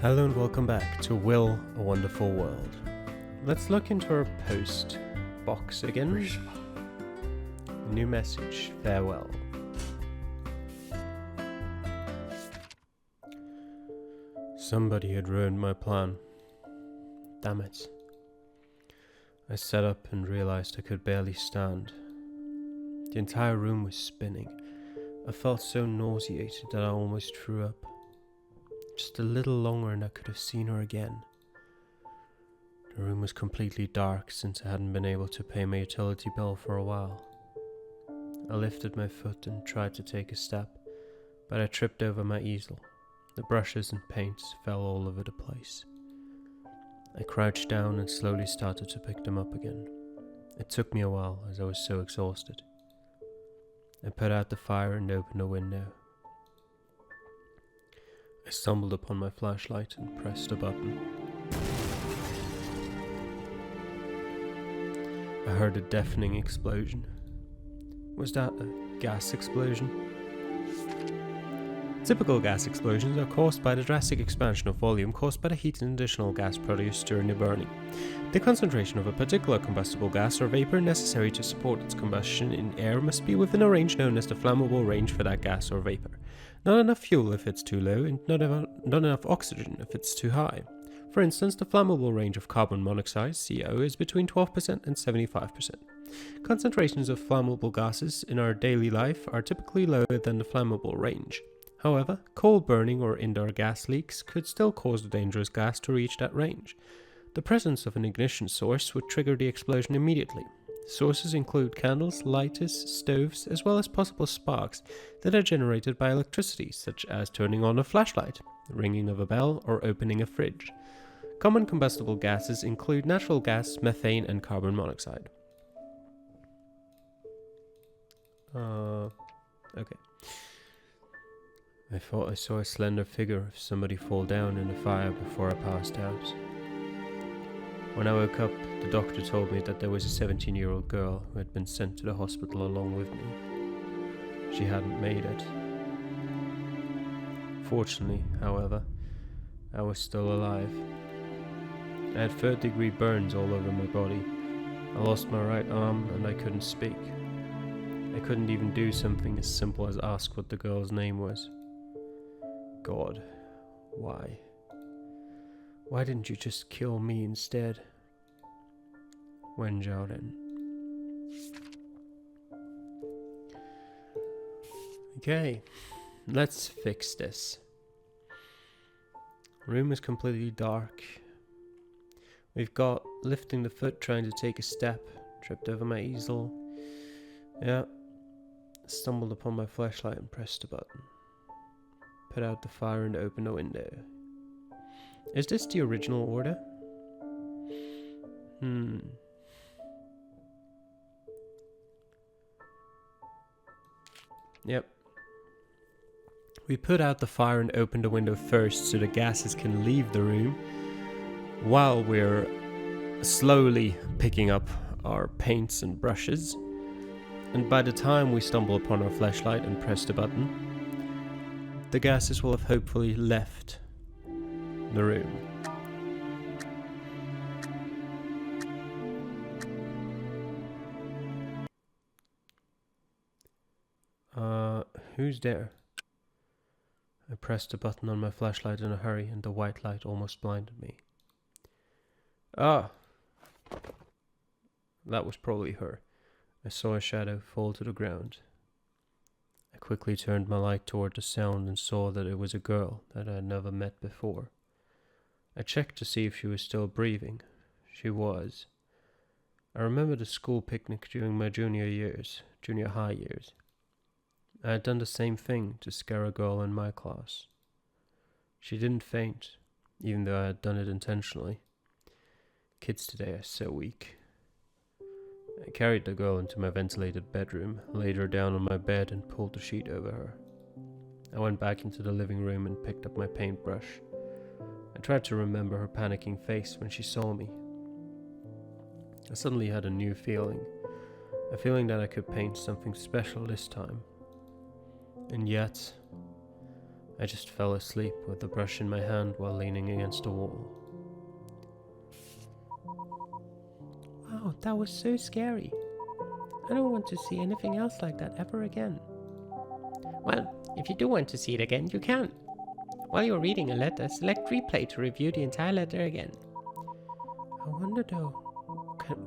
Hello and welcome back to Will a Wonderful World. Let's look into our post box again. New message, farewell. Somebody had ruined my plan. Damn it. I sat up and realized I could barely stand. The entire room was spinning. I felt so nauseated that I almost threw up. Just a little longer and I could have seen her again. The room was completely dark since I hadn't been able to pay my utility bill for a while. I lifted my foot and tried to take a step, but I tripped over my easel. The brushes and paints fell all over the place. I crouched down and slowly started to pick them up again. It took me a while as I was so exhausted. I put out the fire and opened a window. I stumbled upon my flashlight and pressed a button. I heard a deafening explosion. Was that a gas explosion? Typical gas explosions are caused by the drastic expansion of volume caused by the heat and additional gas produced during the burning. The concentration of a particular combustible gas or vapor necessary to support its combustion in air must be within a range known as the flammable range for that gas or vapor. Not enough fuel if it's too low, and not enough oxygen if it's too high. For instance, the flammable range of carbon monoxide, CO, is between 12% and 75%. Concentrations of flammable gases in our daily life are typically lower than the flammable range. However, coal burning or indoor gas leaks could still cause the dangerous gas to reach that range. The presence of an ignition source would trigger the explosion immediately. Sources include candles, lighters, stoves, as well as possible sparks that are generated by electricity, such as turning on a flashlight, the ringing of a bell, or opening a fridge. Common combustible gases include natural gas, methane, and carbon monoxide. Okay. I thought I saw a slender figure of somebody fall down in the fire before I passed out. When I woke up, the doctor told me that there was a 17-year-old girl who had been sent to the hospital along with me. She hadn't made it. Fortunately, however, I was still alive. I had third-degree burns all over my body. I lost my right arm and I couldn't speak. I couldn't even do something as simple as ask what the girl's name was. God, why? Why didn't you just kill me instead? Wen Jiaoren. Okay, let's fix this. Room is completely dark. We've got lifting the foot, trying to take a step, tripped over my easel. Yeah, stumbled upon my flashlight and pressed a button. Put out the fire and opened a window. Is this the original order? Yep. We put out the fire and opened the window first so the gases can leave the room while we're slowly picking up our paints and brushes. And by the time we stumble upon our flashlight and press the button, the gases will have hopefully left the room. Who's there? I pressed a button on my flashlight in a hurry and the white light almost blinded me. Ah! That was probably her. I saw a shadow fall to the ground. I quickly turned my light toward the sound and saw that it was a girl that I had never met before. I checked to see if she was still breathing. She was. I remember the school picnic during my junior high years. I had done the same thing to scare a girl in my class. She didn't faint, even though I had done it intentionally. Kids today are so weak. I carried the girl into my ventilated bedroom, laid her down on my bed and pulled the sheet over her. I went back into the living room and picked up my paintbrush. I tried to remember her panicking face when she saw me. I suddenly had a new feeling, a feeling that I could paint something special this time. And yet, I just fell asleep with the brush in my hand while leaning against a wall. Wow, that was so scary. I don't want to see anything else like that ever again. Well, if you do want to see it again, you can. While you're reading a letter, select replay to review the entire letter again. I wonder though,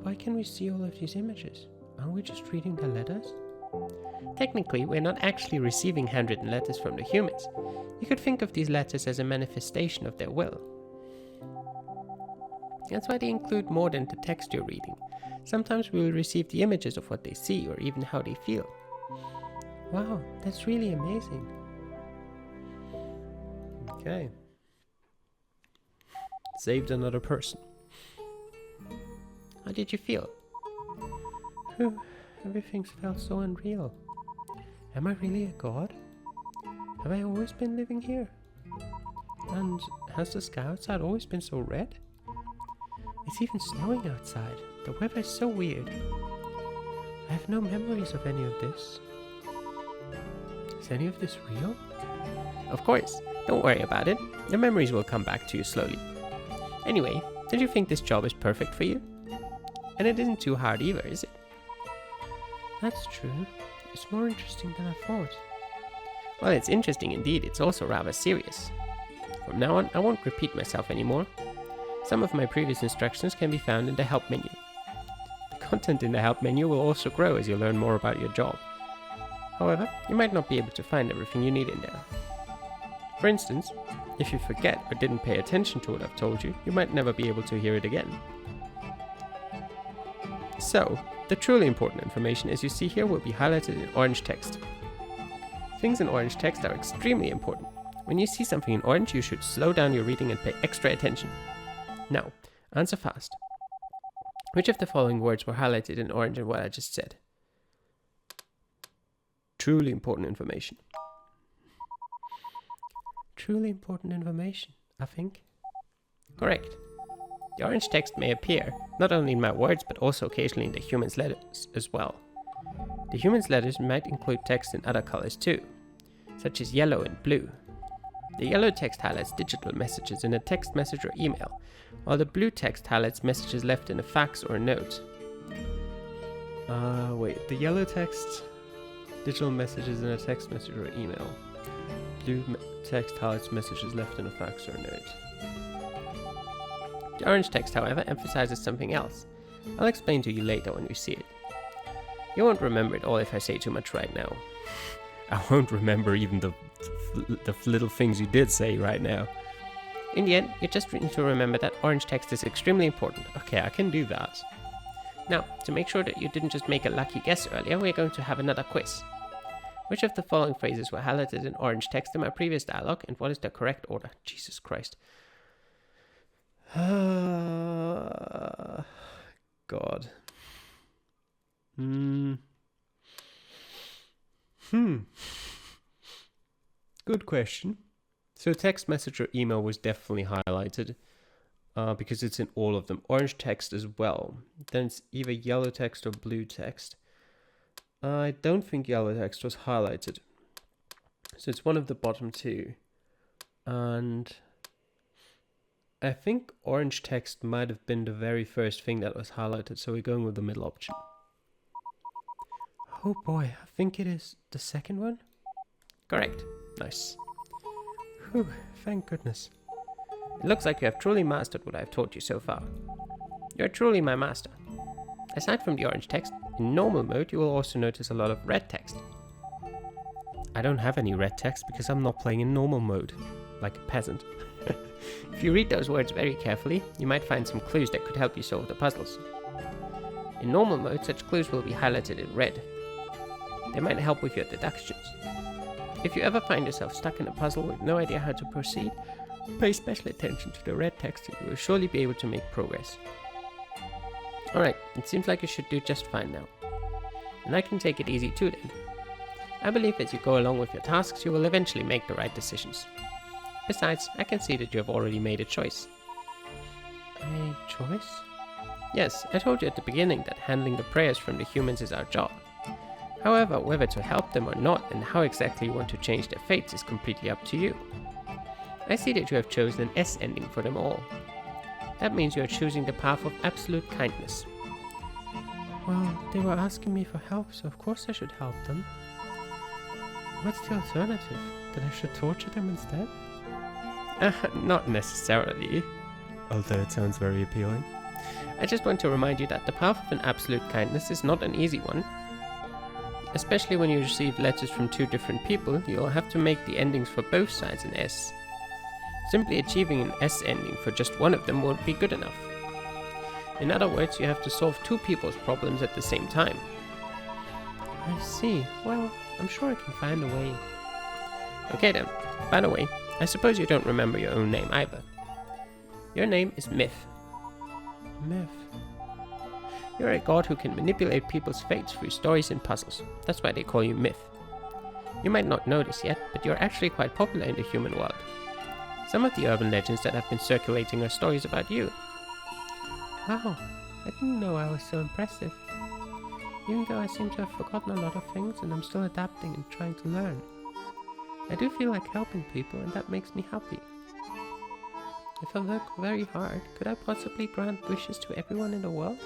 why can we see all of these images? Aren't we just reading the letters? Technically, we're not actually receiving handwritten letters from the humans. You could think of these letters as a manifestation of their will. That's why they include more than the text you're reading. Sometimes we will receive the images of what they see or even how they feel. Wow, that's really amazing. Okay. Saved another person. How did you feel? Everything felt so unreal. Am I really a god? Have I always been living here? And has the sky outside always been so red? It's even snowing outside. The weather is so weird. I have no memories of any of this. Is any of this real? Of course. Don't worry about it. The memories will come back to you slowly. Anyway, did you think this job is perfect for you? And it isn't too hard either, is it? That's true. It's more interesting than I thought. Well, it's interesting indeed. It's also rather serious. From now on, I won't repeat myself anymore. Some of my previous instructions can be found in the help menu. The content in the help menu will also grow as you learn more about your job. However, you might not be able to find everything you need in there. For instance, if you forget or didn't pay attention to what I've told you, you might never be able to hear it again. So, the truly important information as you see here will be highlighted in orange text. Things in orange text are extremely important. When you see something in orange, you should slow down your reading and pay extra attention. Now, answer fast. Which of the following words were highlighted in orange in what I just said? Truly important information. Truly important information, I think. Correct. The orange text may appear, not only in my words, but also occasionally in the humans' letters as well. The humans' letters might include text in other colors too, such as yellow and blue. The yellow text highlights digital messages in a text message or email, while the blue text highlights messages left in a fax or a note. The yellow text, digital messages in a text message or email. Blue text highlights messages left in a fax or a note. The orange text, however, emphasizes something else. I'll explain to you later when we see it. You won't remember it all if I say too much right now. I won't remember even the little things you did say right now. In the end, you just need to remember that orange text is extremely important. Okay, I can do that. Now, to make sure that you didn't just make a lucky guess earlier, we're going to have another quiz. Which of the following phrases were highlighted in orange text in my previous dialogue, and what is the correct order? Jesus Christ. God. Good question. So text message or email was definitely highlighted because it's in all of them. Orange text as well. Then it's either yellow text or blue text. I don't think yellow text was highlighted. So it's one of the bottom two. And I think orange text might have been the very first thing that was highlighted. So we're going with the middle option. Oh boy, I think it is the second one. Correct. Nice. Whew, thank goodness. It looks like you have truly mastered what I've taught you so far. You're truly my master. Aside from the orange text, in normal mode you will also notice a lot of red text. I don't have any red text because I'm not playing in normal mode, like a peasant. If you read those words very carefully, you might find some clues that could help you solve the puzzles. In normal mode, such clues will be highlighted in red. They might help with your deductions. If you ever find yourself stuck in a puzzle with no idea how to proceed, pay special attention to the red text and you will surely be able to make progress. Alright, it seems like you should do just fine now. And I can take it easy too then. I believe as you go along with your tasks, you will eventually make the right decisions. Besides, I can see that you have already made a choice. A choice? Yes, I told you at the beginning that handling the prayers from the humans is our job. However, whether to help them or not and how exactly you want to change their fates is completely up to you. I see that you have chosen an S ending for them all. That means you are choosing the path of absolute kindness. Well, they were asking me for help, so of course I should help them. What's the alternative? That I should torture them instead? Not necessarily. Although it sounds very appealing. I just want to remind you that the path of an absolute kindness is not an easy one. Especially when you receive letters from two different people, you'll have to make the endings for both sides an S. Simply achieving an S ending for just one of them won't be good enough. In other words, you have to solve two people's problems at the same time. I see. Well, I'm sure I can find a way. Okay then. By the way, I suppose you don't remember your own name either. Your name is Myth. Myth. You're a god who can manipulate people's fates through stories and puzzles. That's why they call you Myth. You might not know this yet, but you're actually quite popular in the human world. Some of the urban legends that have been circulating are stories about you. Wow, I didn't know I was so impressive. Even though I seem to have forgotten a lot of things and I'm still adapting and trying to learn. I do feel like helping people and that makes me happy. If I work very hard, could I possibly grant wishes to everyone in the world?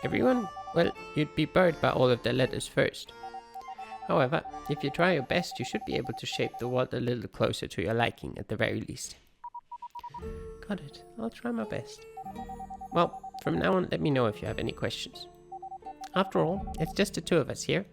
Everyone? Well, you'd be burned by all of their letters first. However, if you try your best, you should be able to shape the world a little closer to your liking at the very least. Got it. I'll try my best. Well, from now on, let me know if you have any questions. After all, it's just the two of us here.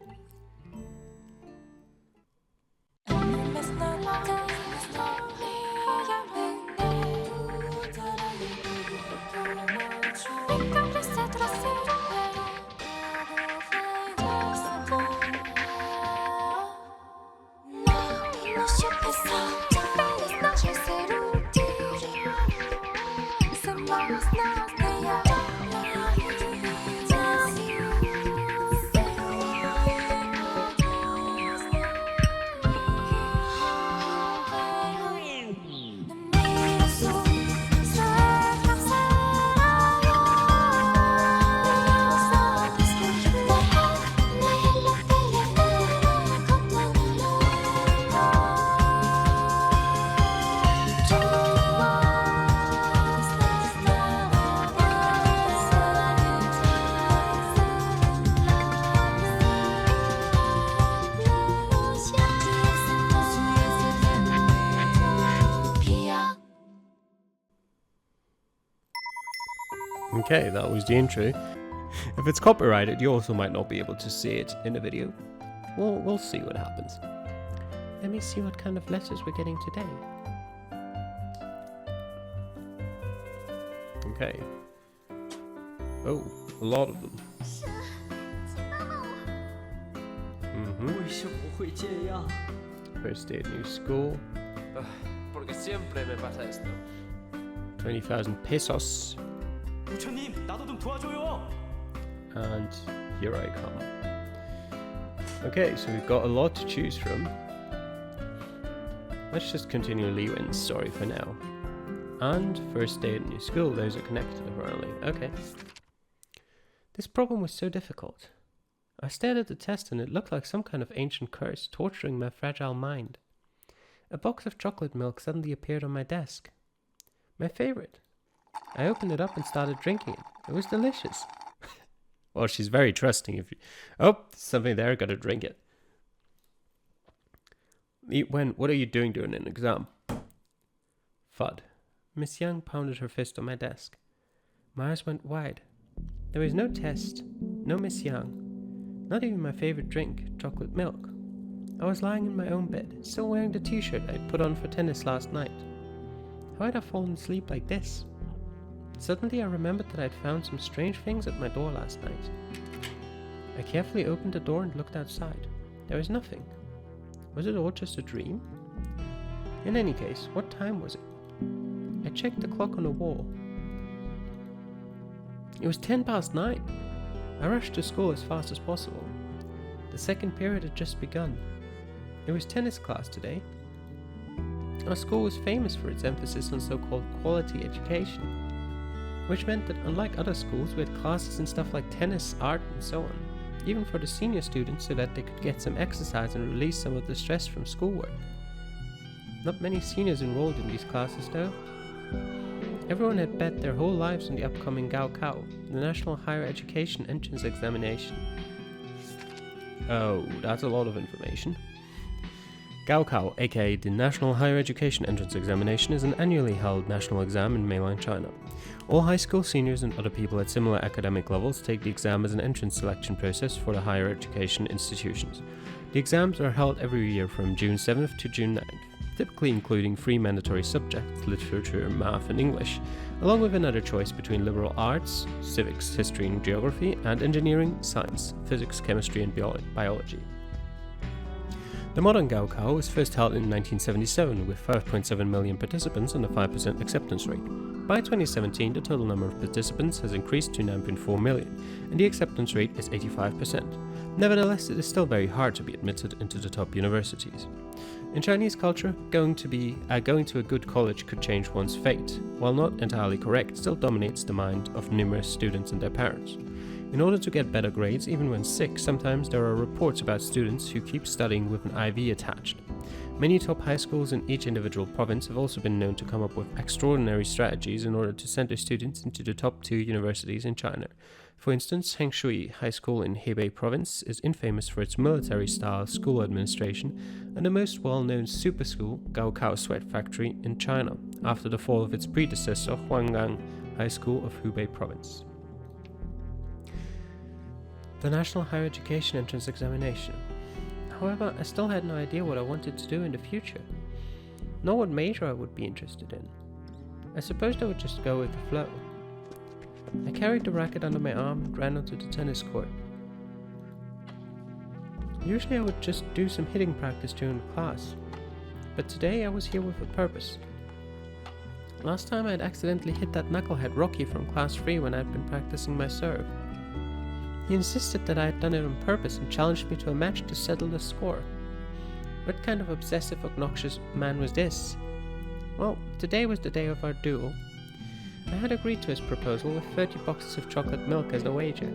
Okay, that was the intro. If it's copyrighted, you also might not be able to see it in the video. We'll see what happens. Let me see what kind of letters we're getting today. Okay. Oh, a lot of them. First day at new school. Porque siempre me pasa esto. 20,000 pesos. 부처님, 나도 좀 도와줘요. And here I come. Okay, so we've got a lot to choose from. Let's just continue Li Wen's story for now. And first day at new school, those are connected apparently. Okay. This problem was so difficult. I stared at the test and it looked like some kind of ancient curse torturing my fragile mind. A box of chocolate milk suddenly appeared on my desk. My favorite. I opened it up and started drinking it. It was delicious. Well, she's very trusting. If you... Oh, something there, gotta drink it. What are you doing during an exam? Fud. Miss Young pounded her fist on my desk. My eyes went wide. There was no test, no Miss Young, not even my favorite drink, chocolate milk. I was lying in my own bed, still wearing the t-shirt I'd put on for tennis last night. How had I fallen asleep like this? Suddenly I remembered that I'd found some strange things at my door last night. I carefully opened the door and looked outside. There was nothing. Was it all just a dream? In any case, what time was it? I checked the clock on the wall. It was 9:10. I rushed to school as fast as possible. The second period had just begun. It was tennis class today. Our school was famous for its emphasis on so-called quality education, which meant that unlike other schools, we had classes in stuff like tennis, art, and so on. even for the senior students so that they could get some exercise and release some of the stress from schoolwork. Not many seniors enrolled in these classes though. Everyone had bet their whole lives on the upcoming Gaokao, the National Higher Education Entrance Examination. Oh, that's a lot of information. Gaokao, aka the National Higher Education Entrance Examination, is an annually held national exam in mainland China. All high school seniors and other people at similar academic levels take the exam as an entrance selection process for the higher education institutions. The exams are held every year from June 7th to June 9th, typically including 3 mandatory subjects, literature, math and English, along with another choice between liberal arts, civics, history and geography, and engineering, science, physics, chemistry and biology. The modern Gaokao was first held in 1977 with 5.7 million participants and a 5% acceptance rate. By 2017, the total number of participants has increased to 9.4 million, and the acceptance rate is 85%. Nevertheless, it is still very hard to be admitted into the top universities. In Chinese culture, going to a good college could change one's fate, while not entirely correct, still dominates the mind of numerous students and their parents. In order to get better grades, even when sick, sometimes there are reports about students who keep studying with an IV attached. Many top high schools in each individual province have also been known to come up with extraordinary strategies in order to send their students into the top 2 universities in China. For instance, Hengshui High School in Hebei province is infamous for its military-style school administration, and the most well-known super school, Gaokao Sweat Factory in China, after the fall of its predecessor, Huanggang High School of Hubei province. The National Higher Education Entrance Examination. However, I still had no idea what I wanted to do in the future, nor what major I would be interested in. I supposed I would just go with the flow. I carried the racket under my arm and ran onto the tennis court. Usually I would just do some hitting practice during the class, but today I was here with a purpose. Last time I had accidentally hit that knucklehead Rocky from class 3 when I had been practicing my serve. He insisted that I had done it on purpose and challenged me to a match to settle the score. What kind of obsessive, obnoxious man was this? Well, today was the day of our duel. I had agreed to his proposal with 30 boxes of chocolate milk as the wager.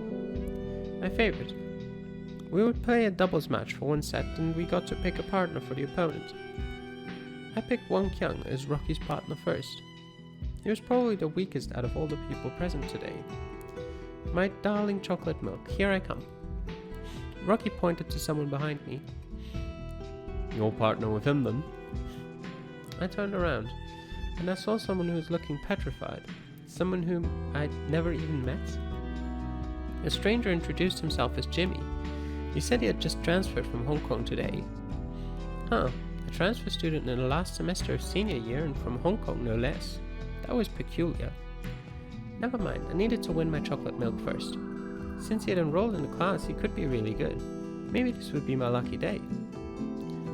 My favorite. We would play a doubles match for one set and we got to pick a partner for the opponent. I picked Wang Qiang as Rocky's partner first. He was probably the weakest out of all the people present today. My darling chocolate milk, here I come. Rocky pointed to someone behind me. Your partner with him then? I turned around, and I saw someone who was looking petrified, someone whom I'd never even met. A stranger introduced himself as Jimmy. He said he had just transferred from Hong Kong today. A transfer student in the last semester of senior year and from Hong Kong no less. That was peculiar. Never mind, I needed to win my chocolate milk first. Since he had enrolled in the class, he could be really good. Maybe this would be my lucky day.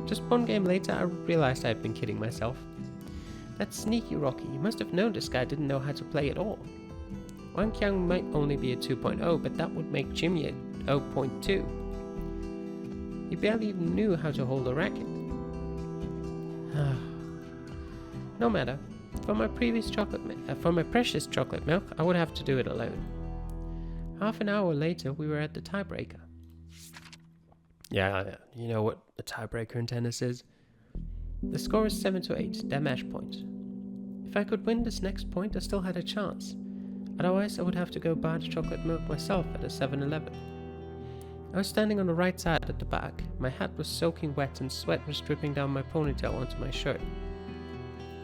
Just one game later, I realized I had been kidding myself. That sneaky Rocky, he must have known this guy didn't know how to play at all. Wang Qiang might only be a 2.0, but that would make Jimmy a 0.2. He barely even knew how to hold a racket. No matter. For my precious chocolate milk, I would have to do it alone. Half an hour later, we were at the tiebreaker. Yeah, you know what a tiebreaker in tennis is. The score is 7-8, their match point. If I could win this next point, I still had a chance. Otherwise, I would have to go buy the chocolate milk myself at a 7-Eleven. I was standing on the right side at the back. My hat was soaking wet and sweat was dripping down my ponytail onto my shirt.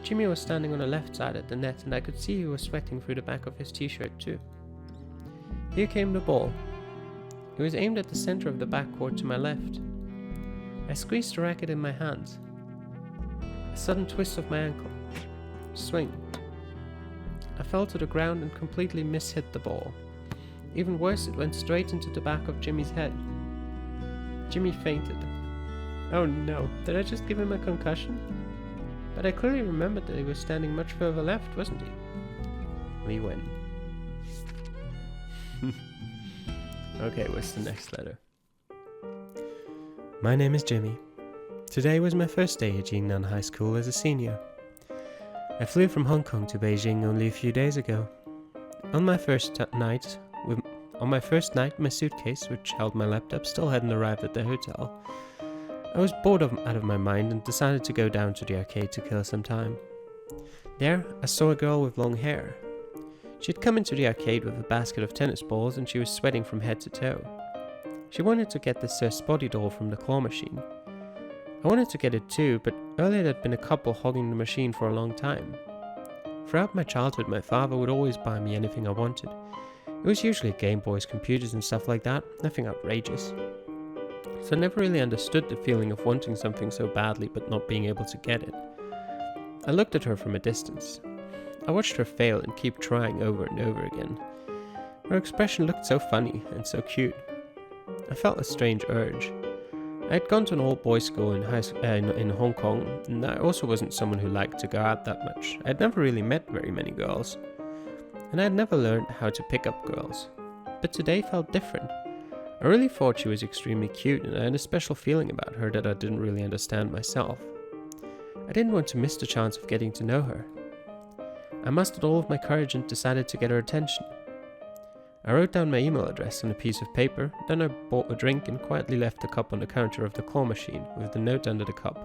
Jimmy was standing on the left side at the net, and I could see he was sweating through the back of his t-shirt too. Here came the ball. It was aimed at the center of the backcourt to my left. I squeezed the racket in my hands. A sudden twist of my ankle. Swing. I fell to the ground and completely mishit the ball. Even worse, it went straight into the back of Jimmy's head. Jimmy fainted. Oh no, did I just give him a concussion? But I clearly remembered that he was standing much further left, wasn't he? Li Wen. Okay, what's the next letter? My name is Jimmy. Today was my first day at Jingnan High School as a senior. I flew from Hong Kong to Beijing only a few days ago. On my first night, On my first night, my suitcase, which held my laptop, still hadn't arrived at the hotel. I was bored out of my mind and decided to go down to the arcade to kill some time. There, I saw a girl with long hair. She had come into the arcade with a basket of tennis balls and she was sweating from head to toe. She wanted to get the Sir Spotty doll from the claw machine. I wanted to get it too, but earlier there'd been a couple hogging the machine for a long time. Throughout my childhood, my father would always buy me anything I wanted. It was usually Game Boys, computers and stuff like that, nothing outrageous. So I never really understood the feeling of wanting something so badly but not being able to get it. I looked at her from a distance. I watched her fail and keep trying over and over again. Her expression looked so funny and so cute. I felt a strange urge. I had gone to an all-boys school in Hong Kong, and I also wasn't someone who liked to go out that much. I had never really met very many girls, and I had never learned how to pick up girls. But today felt different. I really thought she was extremely cute, and I had a special feeling about her that I didn't really understand myself. I didn't want to miss the chance of getting to know her. I mustered all of my courage and decided to get her attention. I wrote down my email address on a piece of paper, then I bought a drink and quietly left the cup on the counter of the claw machine with the note under the cup.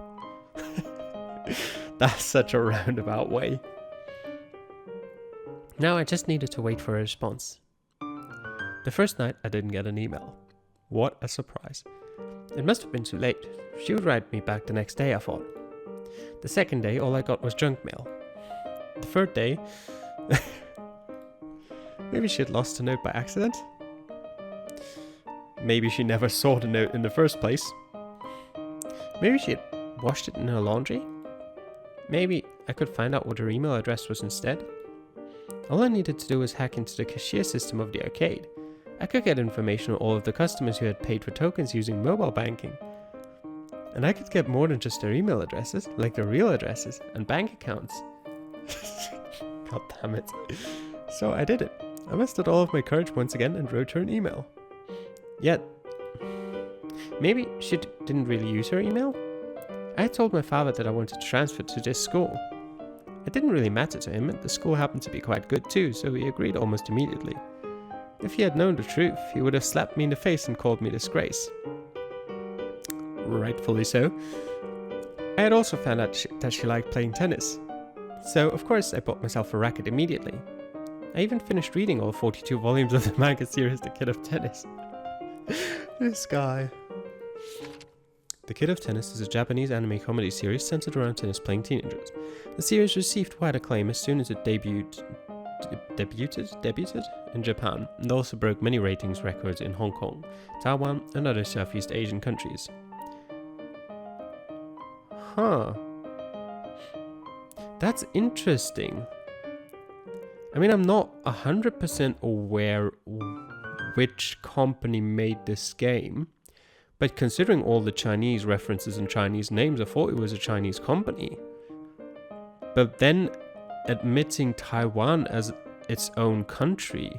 That's such a roundabout way. Now I just needed to wait for a response. The first night I didn't get an email. What a surprise. It must have been too late. She would write me back the next day, I thought. The second day all I got was junk mail. The third day... Maybe she had lost the note by accident? Maybe she never saw the note in the first place? Maybe she had washed it in her laundry? Maybe I could find out what her email address was instead? All I needed to do was hack into the cashier system of the arcade. I could get information on all of the customers who had paid for tokens using mobile banking. And I could get more than just their email addresses, like their real addresses and bank accounts. God damn it. So I did it. I mustered all of my courage once again and wrote her an email. Yet, maybe she didn't really use her email? I had told my father that I wanted to transfer to this school. It didn't really matter to him, and the school happened to be quite good too, so he agreed almost immediately. If he had known the truth, he would have slapped me in the face and called me a disgrace. Rightfully so. I had also found out that she liked playing tennis. So, of course, I bought myself a racket immediately. I even finished reading all 42 volumes of the manga series The Kid of Tennis. This guy. The Kid of Tennis is a Japanese anime comedy series centered around tennis-playing teenagers. The series received wide acclaim as soon as it debuted in Japan, and also broke many ratings records in Hong Kong, Taiwan, and other Southeast Asian countries. Huh. That's interesting. I mean, I'm not 100% aware which company made this game, but considering all the Chinese references and Chinese names, I thought it was a Chinese company. But then admitting Taiwan as its own country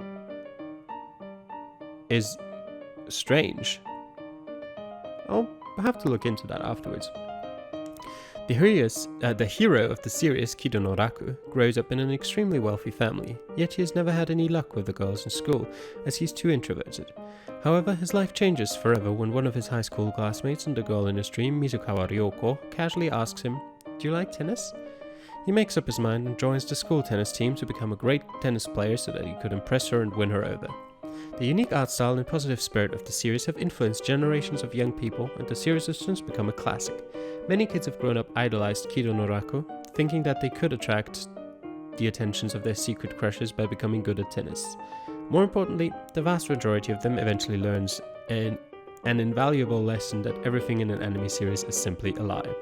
is strange. I'll have to look into that afterwards. The hero of the series, Kido no Raku, grows up in an extremely wealthy family, yet he has never had any luck with the girls in school, as he's too introverted. However, his life changes forever when one of his high school classmates and the girl in his dream, Mizukawa Ryoko, casually asks him, "Do you like tennis?" He makes up his mind and joins the school tennis team to become a great tennis player so that he could impress her and win her over. The unique art style and positive spirit of the series have influenced generations of young people, and the series has since become a classic. Many kids have grown up idolized Kido no Raku, thinking that they could attract the attentions of their secret crushes by becoming good at tennis. More importantly, the vast majority of them eventually learns an invaluable lesson that everything in an anime series is simply a lie.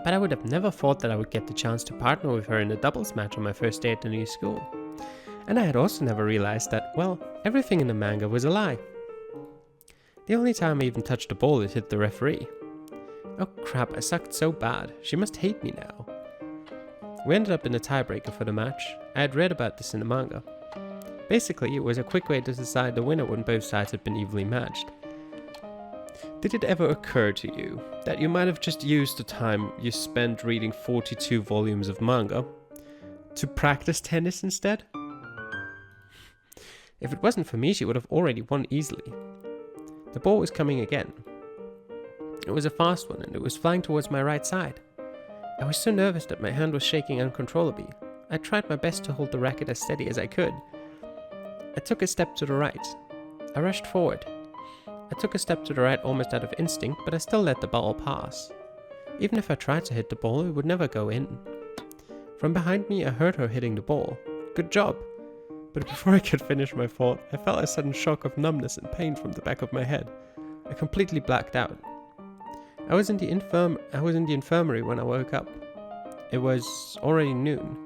But I would have never thought that I would get the chance to partner with her in a doubles match on my first day at the new school. And I had also never realized that, well, everything in the manga was a lie. The only time I even touched the ball, it hit the referee. Oh crap, I sucked so bad. She must hate me now. We ended up in a tiebreaker for the match. I had read about this in the manga. Basically, it was a quick way to decide the winner when both sides had been evenly matched. Did it ever occur to you that you might have just used the time you spent reading 42 volumes of manga to practice tennis instead? If it wasn't for me, she would have already won easily. The ball was coming again. It was a fast one, and it was flying towards my right side. I was so nervous that my hand was shaking uncontrollably. I tried my best to hold the racket as steady as I could. I took a step to the right. I rushed forward. I took a step to the right almost out of instinct, but I still let the ball pass. Even if I tried to hit the ball, it would never go in. From behind me, I heard her hitting the ball. Good job! But before I could finish my thought, I felt a sudden shock of numbness and pain from the back of my head. I completely blacked out. I was in the infirmary when I woke up. It was already noon.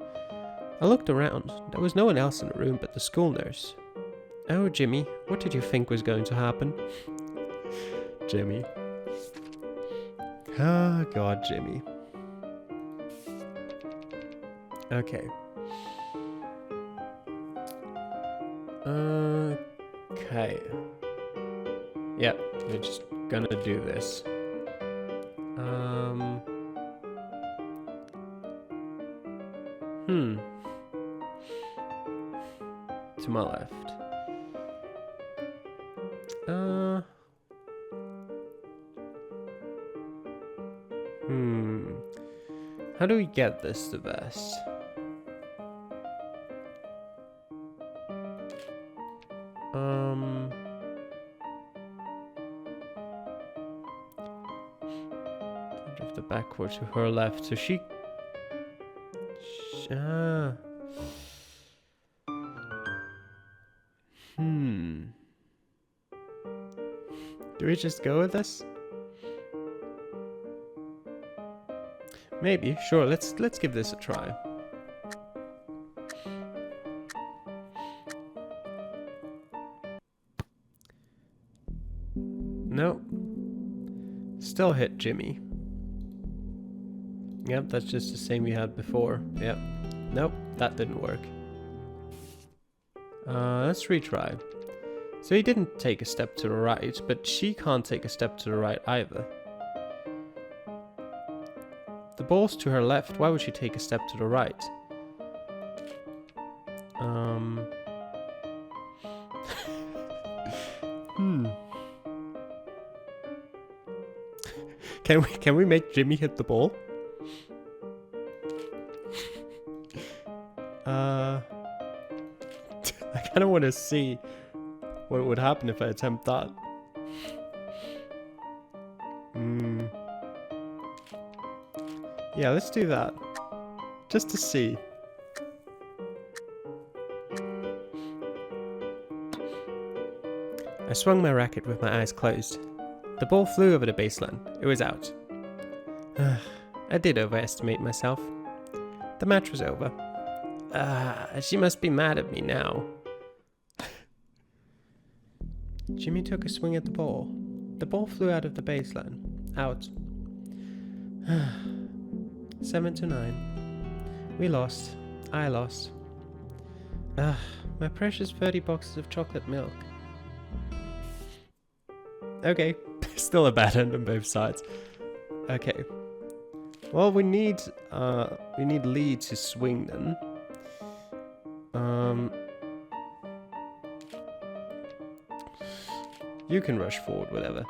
I looked around. There was no one else in the room but the school nurse. Oh, Jimmy, what did you think was going to happen? Jimmy. Oh, God, Jimmy. Okay. Okay. Yep, we're just gonna do this. To my left. How do we get this the best? Drift it backward to her left, so she. Do we just go with this? Maybe, sure, let's give this a try. No. Still hit Jimmy. Yep, that's just the same we had before. Yep. Nope, that didn't work. Let's retry. So he didn't take a step to the right, but she can't take a step to the right either. The ball's to her left, why would she take a step to the right? Can we make Jimmy hit the ball? I kind of want to see what would happen if I attempt that. Yeah, let's do that. Just to see. I swung my racket with my eyes closed. The ball flew over the baseline. It was out. I did overestimate myself. The match was over. She must be mad at me now. Jimmy took a swing at the ball. The ball flew out of the baseline. Out. 7-9. We lost. I lost. My precious 30 boxes of chocolate milk. Okay, still a bad end on both sides. Okay. Well, we need Lee to swing then. You can rush forward, whatever.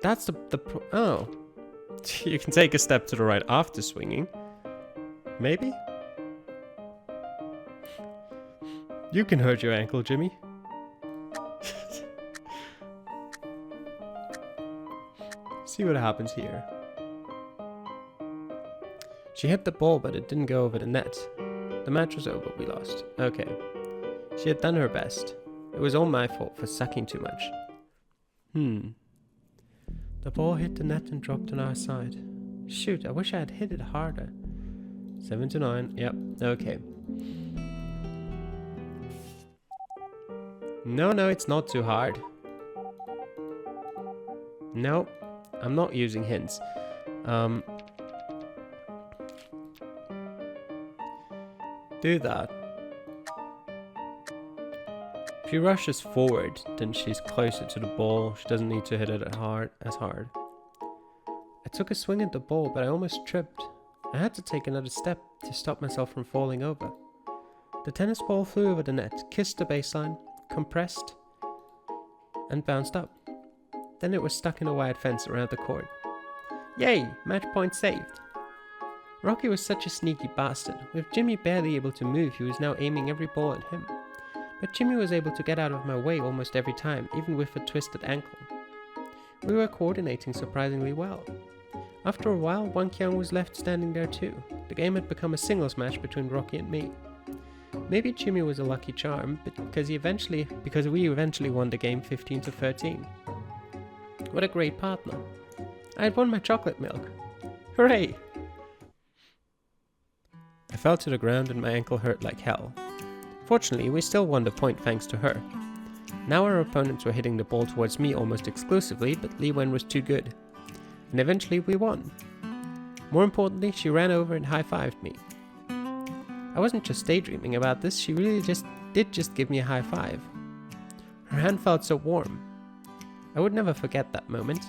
That's oh. You can take a step to the right after swinging. Maybe? You can hurt your ankle, Jimmy. See what happens here. She hit the ball, but it didn't go over the net. The match was over, we lost. Okay. She had done her best. It was all my fault for sucking too much. The ball hit the net and dropped on our side. Shoot, I wish I had hit it harder. 7-9, yep, okay. No, it's not too hard. No, I'm not using hints. Do that. If she rushes forward, then she's closer to the ball. She doesn't need to hit it as hard. I took a swing at the ball, but I almost tripped. I had to take another step to stop myself from falling over. The tennis ball flew over the net, kissed the baseline, compressed, and bounced up. Then it was stuck in a wide fence around the court. Yay! Match point saved! Rocky was such a sneaky bastard. With Jimmy barely able to move, he was now aiming every ball at him. But Jimmy was able to get out of my way almost every time, even with a twisted ankle. We were coordinating surprisingly well. After a while, Wang Qiang was left standing there too. The game had become a singles match between Rocky and me. Maybe Jimmy was a lucky charm, because we eventually won the game 15-13. What a great partner. I had won my chocolate milk. Hooray! I fell to the ground and my ankle hurt like hell. Fortunately, we still won the point thanks to her. Now our opponents were hitting the ball towards me almost exclusively, but Li Wen was too good. And eventually we won. More importantly, she ran over and high-fived me. I wasn't just daydreaming about this, she really did give me a high five. Her hand felt so warm. I would never forget that moment.